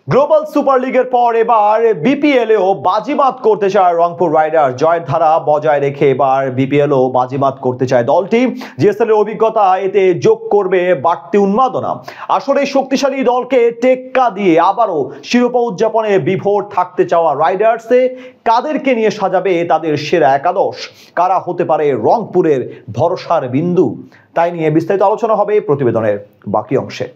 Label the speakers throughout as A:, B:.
A: Global super লিগের পর এবার বিপিএলেও বাজিমাত করতে চায় রংপুর রাইডার্স। জয়ের ধারা বজায় রেখে এবার বিপিএলও বাজিমাত করতে চায় দলটি। জিএসএল এর অভিজ্ঞতা এতে যোগ করবে বাড়তি উন্মাদনা। আসলে শক্তিশালী দলকে টেক্কা দিয়ে আবারও শিরোপা উদযাপনে বিভোর থাকতে চাওয়া রাইডার্সে কাদেরকে নিয়ে সাজাবে তাদের সেরা একাদশ? কারা হতে পারে রংপুরের ভরসার বিন্দু? তাই নিয়ে বিস্তারিত আলোচনা হবে প্রতিবেদনের বাকি অংশে।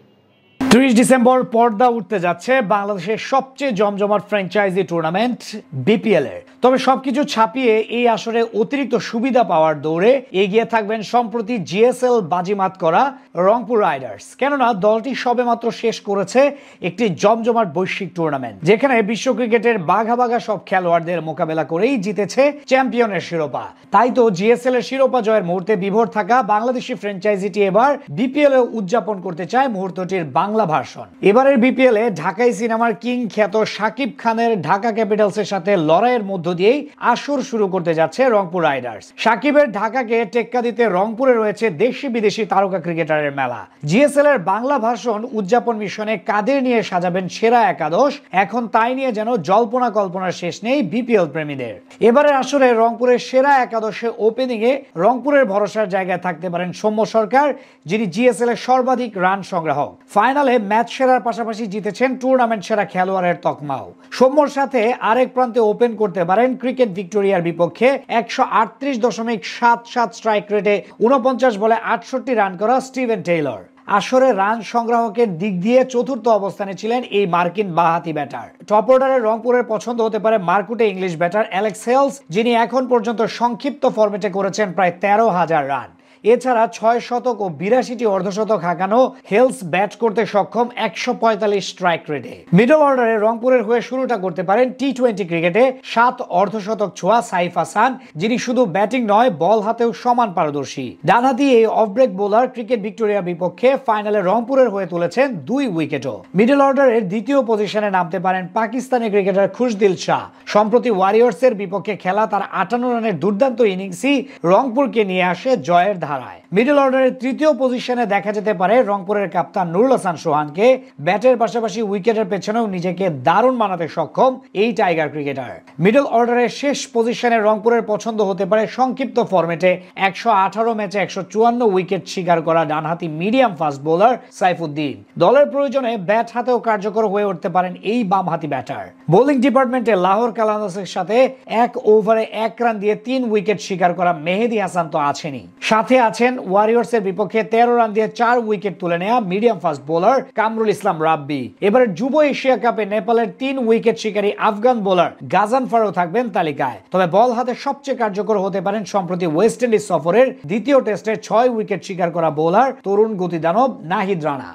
B: 30 ডিসেম্বর পর্দা উঠতে যাচ্ছে বাংলাদেশের সবচেয়ে জমজমাট ফ্র্যাঞ্চাইজি টুর্নামেন্ট বিপিএল এর। তবে সবকিছু ছাপিয়ে এই আসরে অতিরিক্ত সুবিধা পাওয়ার দৌড়ে এগিয়ে থাকবেন সম্প্রতি জিএসএল বাজিমাত করা রংপুর রাইডার্স। কেননা দলটি সবেমাত্র শেষ করেছে একটি জমজমাট বৈশ্বিক টুর্নামেন্ট, যেখানে বিশ্ব ক্রিকেটের বাঘা বাঘা সব খেলোয়াড়দের মোকাবেলা করেই জিতেছে চ্যাম্পিয়নের শিরোপা। তাই তো জিএসএল এর শিরোপা জয়ের মুহূর্তে বিভোর থাকা বাংলাদেশি ফ্র্যাঞ্চাইজিটি এবার বিপিএল এ উদযাপন করতে চায় মুহূর্তটির বাংলা ভার্সন। এবারের বিপিএল এ ঢাকাই সিনেমার কিং খ্যাত শাকিব খানের ঢাকা ক্যাপিটালসের সাথে লড়াইয়ের মধ্য দিয়েই আসর শুরু করতে যাচ্ছে রংপুর রাইডার্স। শাকিবের ঢাকাকে টেক্কা দিতে রংপুরে রয়েছে দেশি বিদেশি তারকা ক্রিকেটারের মেলা। জিএসএল এর বাংলা ভার্সন উদযাপন মিশনে কাদের নিয়ে সাজাবেন সেরা একাদশ, এখন তাই নিয়ে যেন জল্পনা কল্পনার শেষ নেই বিপিএল প্রেমীদের। এবারের আসরে রংপুরের সেরা একাদশে ওপেনিং এ রংপুরের ভরসার জায়গায় থাকতে পারেন সৌম্য সরকার, যিনি জিএসএল এর সর্বাধিক রান সংগ্রাহক। ফাইনালে ম্যাচ সেরার পাশাপাশি জিতেছেন টুর্নামেন্ট সেরা খেলোয়াড়ের তকমাও। সৌম্যর সাথে আরেক প্রান্তে ওপেন করতে পারেন ক্রিকেট ভিক্টোরিয়ার বিপক্ষে 138.77 স্ট্রাইক রেটে 49 বলে 68 রান করা স্টিভেন টেইলর। আসরে রান সংগ্রাহকের দিক দিয়ে চতুর্থ অবস্থানে ছিলেন এই মার্কিন বাঁহাতি ব্যাটার। টপ অর্ডারে রংপুরের পছন্দ হতে পারে মার্কুটে ইংলিশ ব্যাটার অ্যালেক্স হেলস, যিনি এখন পর্যন্ত সংক্ষিপ্ত ফরম্যাটে করেছেন প্রায় 13,000 রান। এছাড়া 6 শতক ও 82টি অর্ধশতক হাঁকানো হেলস ব্যাট করতে সক্ষম 145 স্ট্রাইক রেটে। মিডল অর্ডারে রংপুরের হয়ে শুরুটা করতে পারেন টি-20 ক্রিকেটে 7 অর্ধশতক ছোঁয়া সাইফ হাসান, যিনি শুধু ব্যাটিং নয় বল হাতেও সমান পারদর্শী। ডানহাতি এই অফ ব্রেক বোলার ক্রিকেট ভিক্টোরিয়ার বিপক্ষে ফাইনালে রংপুরের হয়ে তুলেছেন 2 উইকেটও। মিডল অর্ডারের দ্বিতীয় পজিশনে নামতে পারেন পাকিস্তানি ক্রিকেটার খুশদিল শাহ। সম্প্রতি ওয়ারিয়র্সের বিপক্ষে খেলা তার 58 রানের দুর্দান্ত ইনিংসই রংপুরকে নিয়ে আসে জয়ের ধারায়। মিডল অর্ডারের তৃতীয় পজিশনে দেখা যেতে পারে রংপুরের কাপ্তান নুরুল হাসান সোহানকে। ব্যাটের পাশাপাশি উইকেটের পেছনেও নিজেকে দারুণ মানাতে সক্ষম এই টাইগার ক্রিকেটার। মিডল অর্ডারের শেষ পজিশনে রংপুরের পছন্দ হতে পারে সংক্ষিপ্ত ফরম্যাটে 118 ম্যাচে 154 উইকেট শিকার করা ডানহাতি মিডিয়াম ফাস্ট বোলার সাইফুদ্দিন। দলের প্রয়োজনে ব্যাট হাতেও কার্যকর হয়ে উঠতে পারেন এই বামহাতি ব্যাটার। বোলিং ডিপার্টমেন্টে লাহোর কালান্দাসের সাথে 1 ওভারে 1 রান দিয়ে 3 উইকেট শিকার করা মেহেদী হাসান তো আছেনই, সাথে আছেন ওয়ারিয়র্সের বিপক্ষে 13 রান দিয়ে 4 উইকেট তুলে নেওয়া medium fast bowler Kamrul Islam রাব্বি। এবারের যুব এশিয়া কাপে নেপালের 3 উইকেট শিকারী আফগান বোলার গাজানফারও থাকবেন তালিকায়। তবে বল হাতে সবচেয়ে কার্যকর হতে পারেন সম্প্রতি ওয়েস্ট ইন্ডিজ সফরের দ্বিতীয় টেস্টে 6 উইকেট শিকার করা বোলার তরুণ গতিদানব নাহিদ রানা।